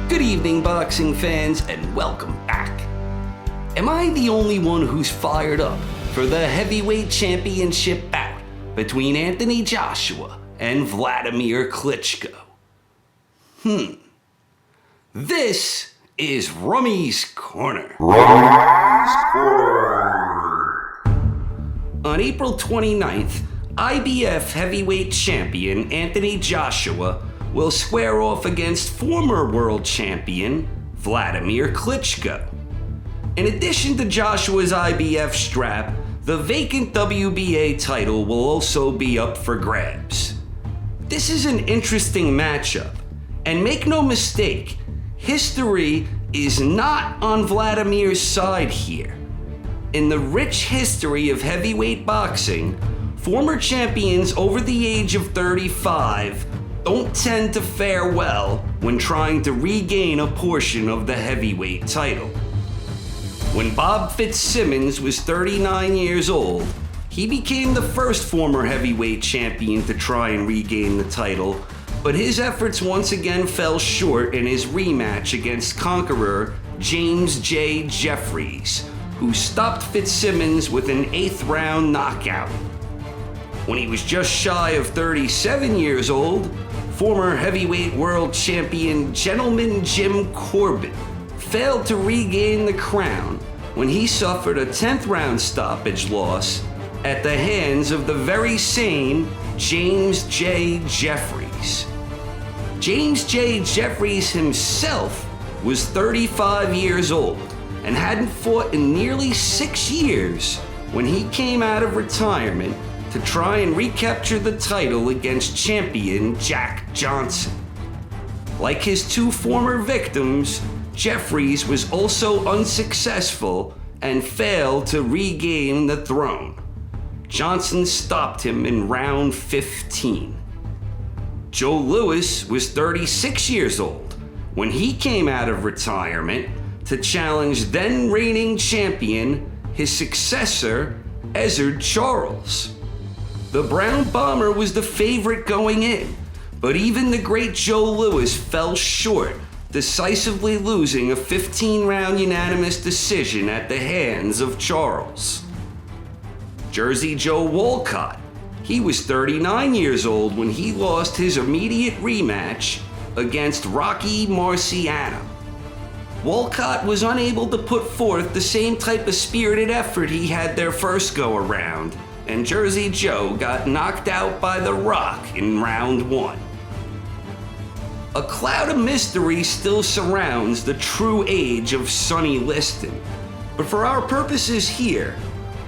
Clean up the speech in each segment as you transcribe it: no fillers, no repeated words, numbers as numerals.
Good evening, boxing fans, and welcome back. Am I the only one who's fired up for the heavyweight championship bout between Anthony Joshua and Wladimir Klitschko? This is Rummy's Corner. On April 29th, IBF heavyweight champion Anthony Joshua will square off against former world champion Wladimir Klitschko. In addition to Joshua's IBF strap, the vacant WBA title will also be up for grabs. This is an interesting matchup, and make no mistake, history is not on Wladimir's side here. In the rich history of heavyweight boxing, former champions over the age of 35 don't tend to fare well when trying to regain a portion of the heavyweight title. When Bob Fitzsimmons was 39 years old, he became the first former heavyweight champion to try and regain the title, but his efforts once again fell short in his rematch against conqueror James J. Jeffries, who stopped Fitzsimmons with an 8th round knockout. When he was just shy of 37 years old, former heavyweight world champion Gentleman Jim Corbett failed to regain the crown when he suffered a 10th round stoppage loss at the hands of the very same James J. Jeffries. James J. Jeffries himself was 35 years old and hadn't fought in nearly 6 years when he came out of retirement to try and recapture the title against champion Jack Johnson. Like his two former victims, Jeffries was also unsuccessful and failed to regain the throne. Johnson stopped him in round 15. Joe Louis was 36 years old when he came out of retirement to challenge then reigning champion, his successor, Ezzard Charles. The Brown Bomber was the favorite going in, but even the great Joe Louis fell short, decisively losing a 15-round unanimous decision at the hands of Charles. Jersey Joe Walcott, he was 39 years old when he lost his immediate rematch against Rocky Marciano. Walcott was unable to put forth the same type of spirited effort he had their first go-around, and Jersey Joe got knocked out by The Rock in round 1. A cloud of mystery still surrounds the true age of Sonny Liston, but for our purposes here,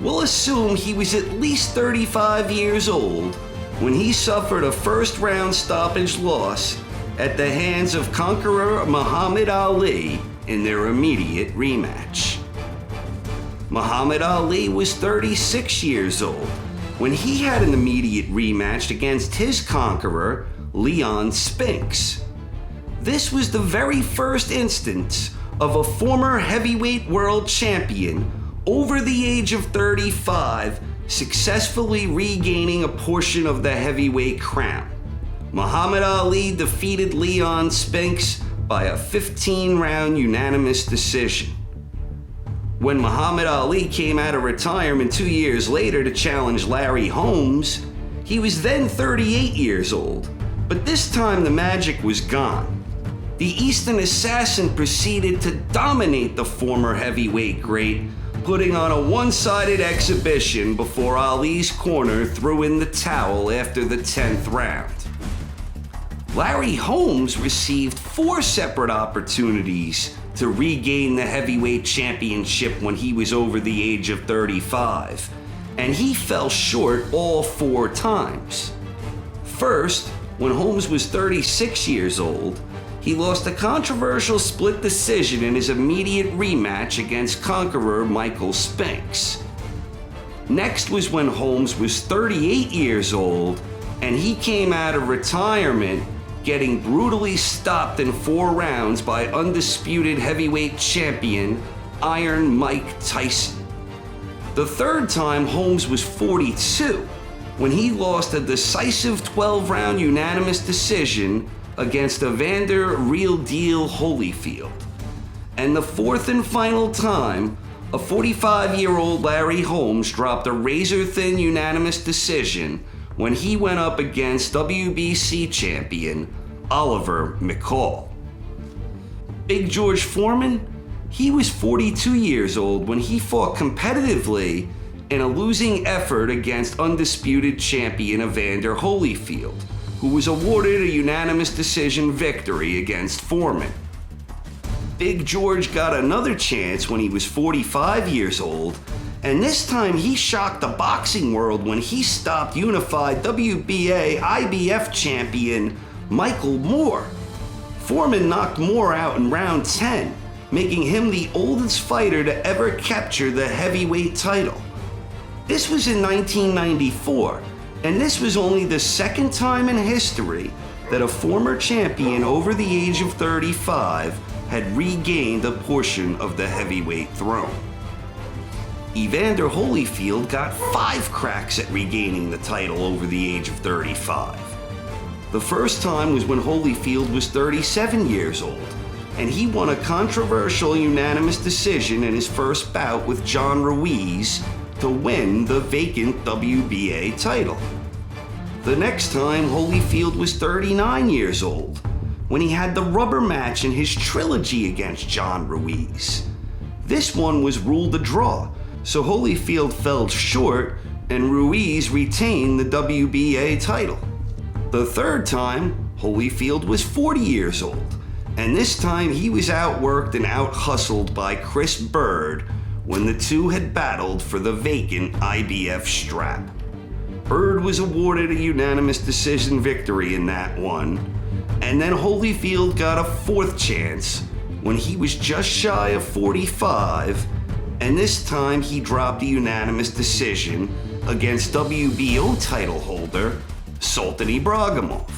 we'll assume he was at least 35 years old when he suffered a first-round stoppage loss at the hands of conqueror Muhammad Ali in their immediate rematch. Muhammad Ali was 36 years old when he had an immediate rematch against his conqueror, Leon Spinks. This was the very first instance of a former heavyweight world champion over the age of 35 successfully regaining a portion of the heavyweight crown. Muhammad Ali defeated Leon Spinks by a 15-round unanimous decision. When Muhammad Ali came out of retirement 2 years later to challenge Larry Holmes, he was then 38 years old, but this time the magic was gone. The Eastern Assassin proceeded to dominate the former heavyweight great, putting on a one-sided exhibition before Ali's corner threw in the towel after the 10th round. Larry Holmes received 4 separate opportunities to regain the heavyweight championship when he was over the age of 35, and he fell short all 4 times. First, when Holmes was 36 years old, he lost a controversial split decision in his immediate rematch against conqueror Michael Spinks. Next was when Holmes was 38 years old and he came out of retirement getting brutally stopped in 4 rounds by undisputed heavyweight champion Iron Mike Tyson. The third time, Holmes was 42 when he lost a decisive 12-round unanimous decision against Evander Real Deal Holyfield. And the fourth and final time, a 45-year-old Larry Holmes dropped a razor-thin unanimous decision when he went up against WBC champion Oliver McCall. Big George Foreman, he was 42 years old when he fought competitively in a losing effort against undisputed champion Evander Holyfield, who was awarded a unanimous decision victory against Foreman. Big George got another chance when he was 45 years old, and this time he shocked the boxing world when he stopped unified WBA IBF champion Michael Moore. Foreman knocked Moore out in round 10, making him the oldest fighter to ever capture the heavyweight title. This was in 1994, and this was only the second time in history that a former champion over the age of 35 had regained a portion of the heavyweight throne. Evander Holyfield got 5 cracks at regaining the title over the age of 35. The first time was when Holyfield was 37 years old, and he won a controversial unanimous decision in his first bout with John Ruiz to win the vacant WBA title. The next time, Holyfield was 39 years old when he had the rubber match in his trilogy against John Ruiz. This one was ruled a draw, so Holyfield fell short and Ruiz retained the WBA title. The third time, Holyfield was 40 years old, and this time he was outworked and out-hustled by Chris Byrd when the two had battled for the vacant IBF strap. Byrd was awarded a unanimous decision victory in that one, and then Holyfield got a fourth chance when he was just shy of 45, and this time he dropped a unanimous decision against WBO title holder Sultan Ibragimov.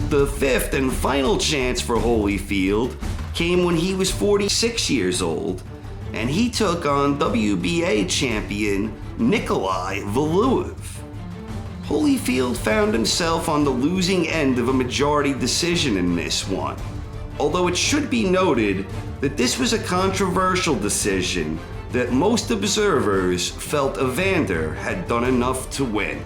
The fifth and final chance for Holyfield came when he was 46 years old, and he took on WBA champion Nikolai Valuev. Holyfield found himself on the losing end of a majority decision in this one, although it should be noted that this was a controversial decision that most observers felt Evander had done enough to win.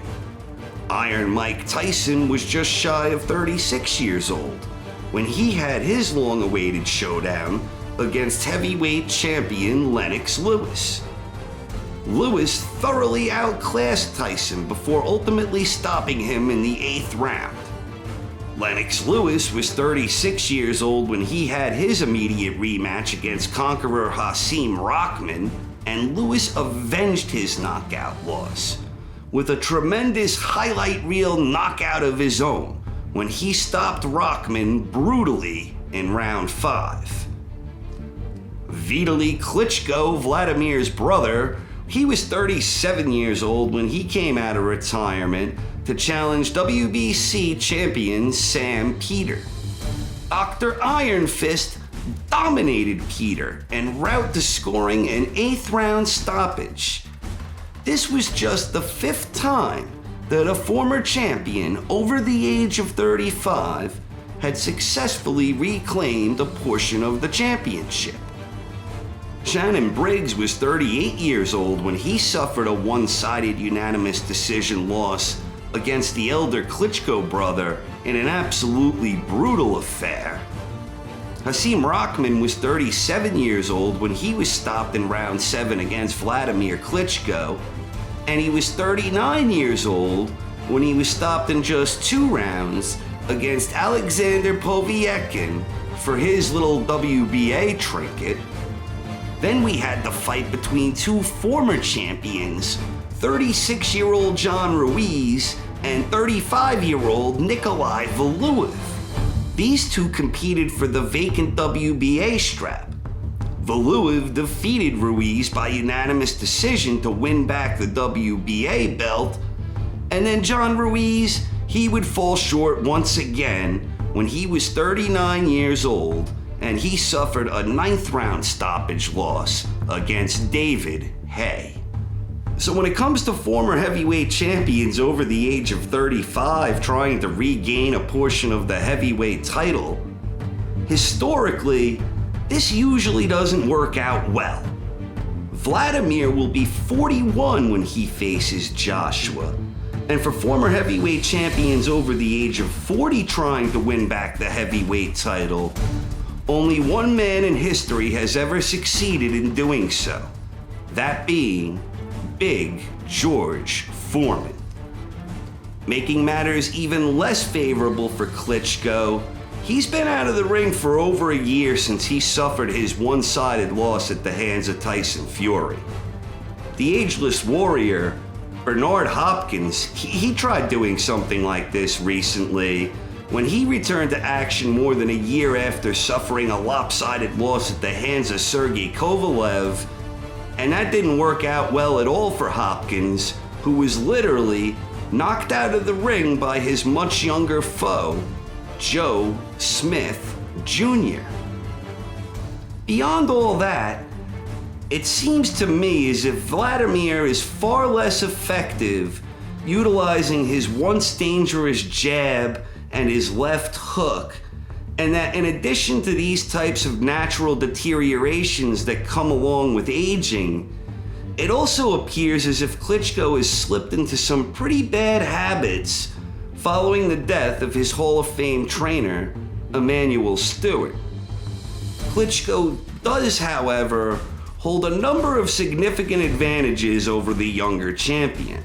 Iron Mike Tyson was just shy of 36 years old when he had his long-awaited showdown against heavyweight champion Lennox Lewis. Lewis thoroughly outclassed Tyson before ultimately stopping him in the 8th round. Lennox Lewis was 36 years old when he had his immediate rematch against conqueror Hasim Rahman, and Lewis avenged his knockout loss with a tremendous highlight reel knockout of his own when he stopped Rahman brutally in round 5. Vitali Klitschko, Vladimir's brother, he was 37 years old when he came out of retirement to challenge WBC champion Sam Peter. Dr. Iron Fist dominated Peter en route to scoring an 8th round stoppage. This was just the 5th time that a former champion over the age of 35 had successfully reclaimed a portion of the championship. Shannon Briggs was 38 years old when he suffered a one-sided unanimous decision loss against the elder Klitschko brother in an absolutely brutal affair. Hasim Rahman was 37 years old when he was stopped in round 7 against Wladimir Klitschko, and he was 39 years old when he was stopped in just 2 rounds against Alexander Poviekin for his little WBA trinket. Then we had the fight between 2 former champions, 36-year-old John Ruiz and 35-year-old Nikolai Valuev. These two competed for the vacant WBA strap. Valuev defeated Ruiz by unanimous decision to win back the WBA belt, and then John Ruiz, he would fall short once again when he was 39 years old and he suffered a 9th round stoppage loss against David Hay. So when it comes to former heavyweight champions over the age of 35 trying to regain a portion of the heavyweight title, historically, this usually doesn't work out well. Wladimir will be 41 when he faces Joshua, and for former heavyweight champions over the age of 40 trying to win back the heavyweight title, only one man in history has ever succeeded in doing so, that being Big George Foreman. Making matters even less favorable for Klitschko, he's been out of the ring for over a year since he suffered his one-sided loss at the hands of Tyson Fury. The ageless warrior, Bernard Hopkins, he tried doing something like this recently when he returned to action more than a year after suffering a lopsided loss at the hands of Sergey Kovalev, and that didn't work out well at all for Hopkins, who was literally knocked out of the ring by his much younger foe, Joe Smith Jr. Beyond all that, it seems to me as if Wladimir is far less effective utilizing his once dangerous jab and his left hook, and that in addition to these types of natural deteriorations that come along with aging, it also appears as if Klitschko has slipped into some pretty bad habits following the death of his Hall of Fame trainer, Emanuel Stewart. Klitschko does, however, hold a number of significant advantages over the younger champion.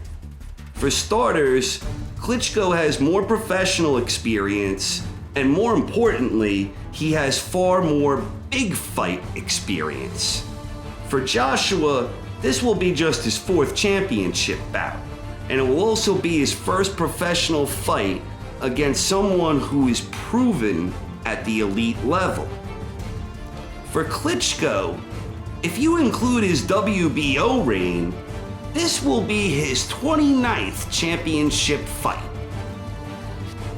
For starters, Klitschko has more professional experience, and more importantly, he has far more big fight experience. For Joshua, this will be just his fourth championship bout, and it will also be his first professional fight against someone who is proven at the elite level. For Klitschko, if you include his WBO reign, this will be his 29th championship fight.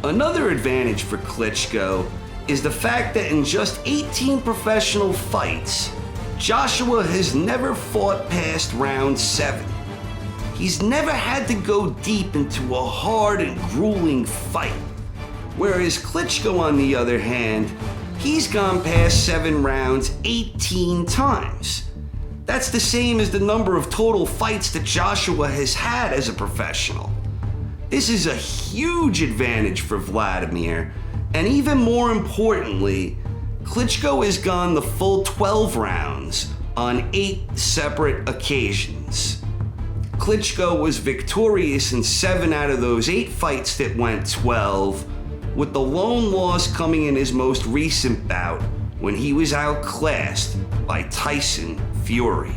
Another advantage for Klitschko is the fact that in just 18 professional fights, Joshua has never fought past round 7. He's never had to go deep into a hard and grueling fight. Whereas Klitschko, on the other hand, he's gone past 7 rounds 18 times. That's the same as the number of total fights that Joshua has had as a professional. This is a huge advantage for Wladimir, and even more importantly, Klitschko has gone the full 12 rounds on 8 separate occasions. Klitschko was victorious in 7 out of those 8 fights that went 12, with the lone loss coming in his most recent bout when he was outclassed by Tyson Fury.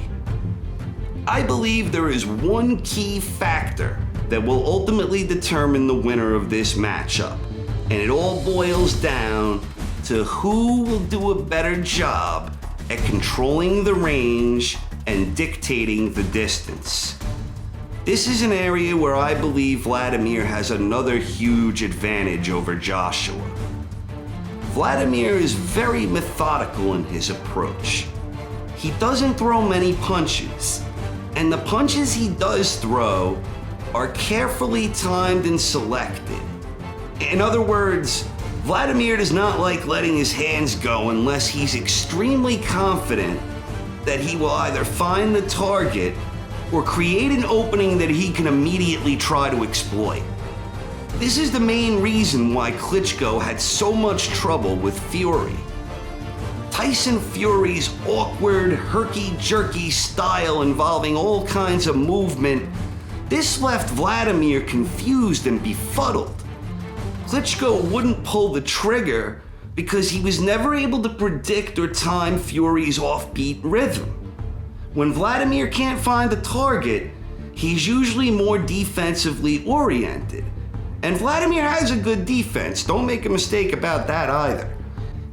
I believe there is one key factor that will ultimately determine the winner of this matchup, and it all boils down to who will do a better job at controlling the range and dictating the distance. This is an area where I believe Wladimir has another huge advantage over Joshua. Wladimir is very methodical in his approach. He doesn't throw many punches, and the punches he does throw are carefully timed and selected. In other words, Wladimir does not like letting his hands go unless he's extremely confident that he will either find the target or create an opening that he can immediately try to exploit. This is the main reason why Klitschko had so much trouble with Fury. Tyson Fury's awkward, herky-jerky style involving all kinds of movement, this left Wladimir confused and befuddled. Klitschko wouldn't pull the trigger because he was never able to predict or time Fury's offbeat rhythm. When Wladimir can't find the target, he's usually more defensively oriented. And Wladimir has a good defense, don't make a mistake about that either.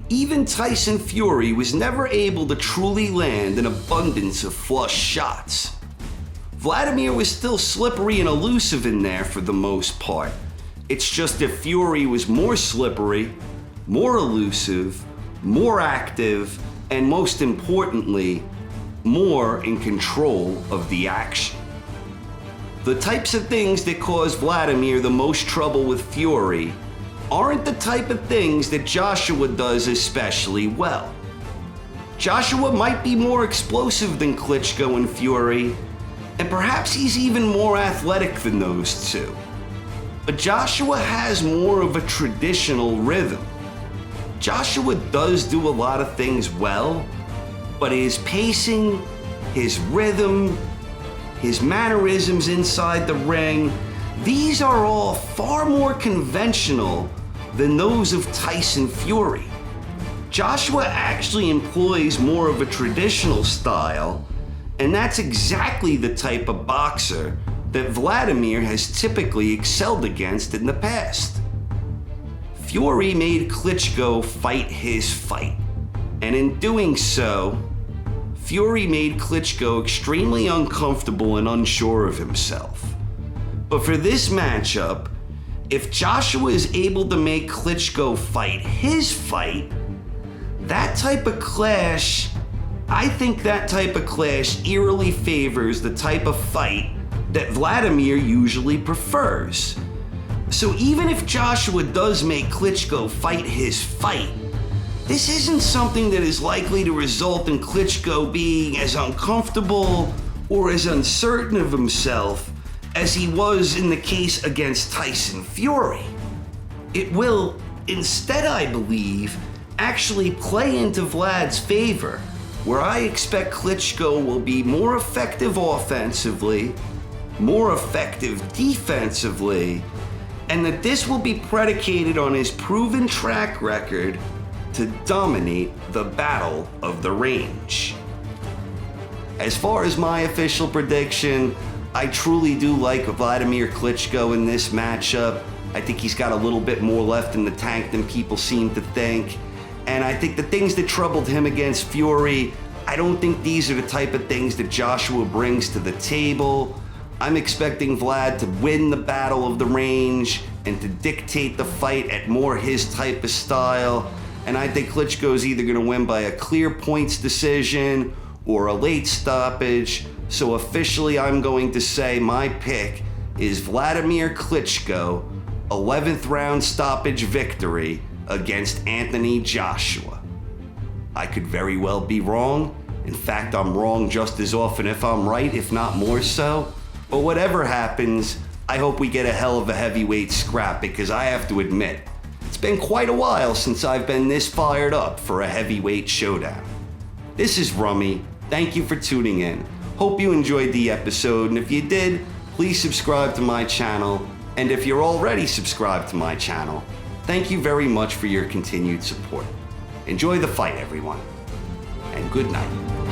Even Tyson Fury was never able to truly land an abundance of flush shots. Wladimir was still slippery and elusive in there for the most part. It's just that Fury was more slippery, more elusive, more active, and most importantly, more in control of the action. The types of things that cause Wladimir the most trouble with Fury aren't the type of things that Joshua does especially well. Joshua might be more explosive than Klitschko and Fury, and perhaps he's even more athletic than those two. But Joshua has more of a traditional rhythm. Joshua does do a lot of things well, but his pacing, his rhythm, his mannerisms inside the ring, these are all far more conventional than those of Tyson Fury. Joshua actually employs more of a traditional style, and that's exactly the type of boxer that Wladimir has typically excelled against in the past. Fury made Klitschko fight his fight, and in doing so, Fury made Klitschko extremely uncomfortable and unsure of himself. But for this matchup, if Joshua is able to make Klitschko fight his fight, that type of clash, I think that type of clash eerily favors the type of fight that Wladimir usually prefers. So even if Joshua does make Klitschko fight his fight, this isn't something that is likely to result in Klitschko being as uncomfortable or as uncertain of himself as he was in the case against Tyson Fury. It will, instead, I believe, actually play into Vlad's favor, where I expect Klitschko will be more effective offensively, more effective defensively, and that this will be predicated on his proven track record to dominate the battle of the range. As far as my official prediction, I truly do like Wladimir Klitschko in this matchup. I think he's got a little bit more left in the tank than people seem to think. And I think the things that troubled him against Fury, I don't think these are the type of things that Joshua brings to the table. I'm expecting Vlad to win the battle of the range and to dictate the fight at more his type of style. And I think Klitschko's either going to win by a clear points decision or a late stoppage. So officially, I'm going to say my pick is Wladimir Klitschko, 11th round stoppage victory against Anthony Joshua. I could very well be wrong. In fact, I'm wrong just as often if I'm right, if not more so. But whatever happens, I hope we get a hell of a heavyweight scrap, because I have to admit, it's been quite a while since I've been this fired up for a heavyweight showdown. This is Rummy. Thank you for tuning in. Hope you enjoyed the episode, and if you did, please subscribe to my channel. And if you're already subscribed to my channel, thank you very much for your continued support. Enjoy the fight, everyone, and good night.